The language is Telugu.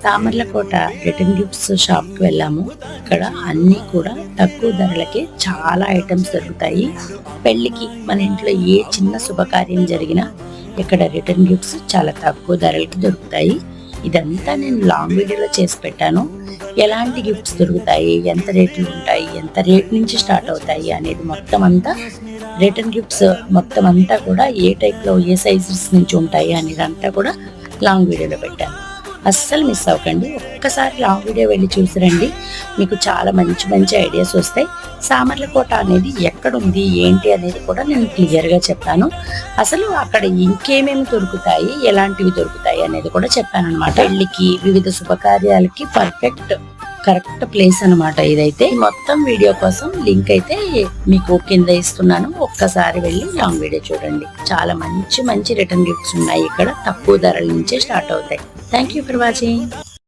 సామర్లకోట రిటర్న్ గిఫ్ట్స్ షాప్ కి వెళ్ళాము. ఇక్కడ అన్ని కూడా తక్కువ ధరలకే చాలా ఐటమ్స్ దొరుకుతాయి. పెళ్లికి మన ఇంట్లో ఏ చిన్న శుభకార్యం జరిగినా ఇక్కడ రిటర్న్ గిఫ్ట్స్ చాలా తక్కువ ధరలకి దొరుకుతాయి. ఇదంతా నేను లాంగ్ వీడియోలో చేసి పెట్టాను. ఎలాంటి గిఫ్ట్స్ దొరుకుతాయి, ఎంత రేట్లు ఉంటాయి, ఎంత రేట్ నుంచి స్టార్ట్ అవుతాయి అనేది మొత్తం అంతా, రిటర్న్ గిఫ్ట్స్ మొత్తం అంతా కూడా ఏ టైప్లో ఏ సైజెస్ నుంచి ఉంటాయి అనేది అంతా కూడా లాంగ్ వీడియోలో పెట్టాను. అస్సలు మిస్ అవ్వకండి. ఒక్కసారి లాంగ్ వీడియో వెళ్ళి చూసిరండి, మీకు చాలా మంచి మంచి ఐడియాస్ వస్తాయి. సామర్లకోట అనేది ఎక్కడుంది ఏంటి అనేది కూడా నేను క్లియర్గా చెప్పాను. అసలు అక్కడ ఇంకేమేమి దొరుకుతాయి, ఎలాంటివి దొరుకుతాయి అనేది కూడా చెప్పాను అనమాట. పెళ్లికి వివిధ శుభకార్యాలకి కరెక్ట్ ప్లేస్ అనమాట ఇదైతే. మొత్తం వీడియో కోసం లింక్ అయితే మీకు కింద ఇస్తున్నాను. ఒక్కసారి వెళ్ళి లాంగ్ వీడియో చూడండి. చాలా మంచి మంచి రిటర్న్ గిఫ్ట్స్ ఉన్నాయి ఇక్కడ, తక్కువ ధరల నుంచే స్టార్ట్ అవుతాయి. Thank you for watching.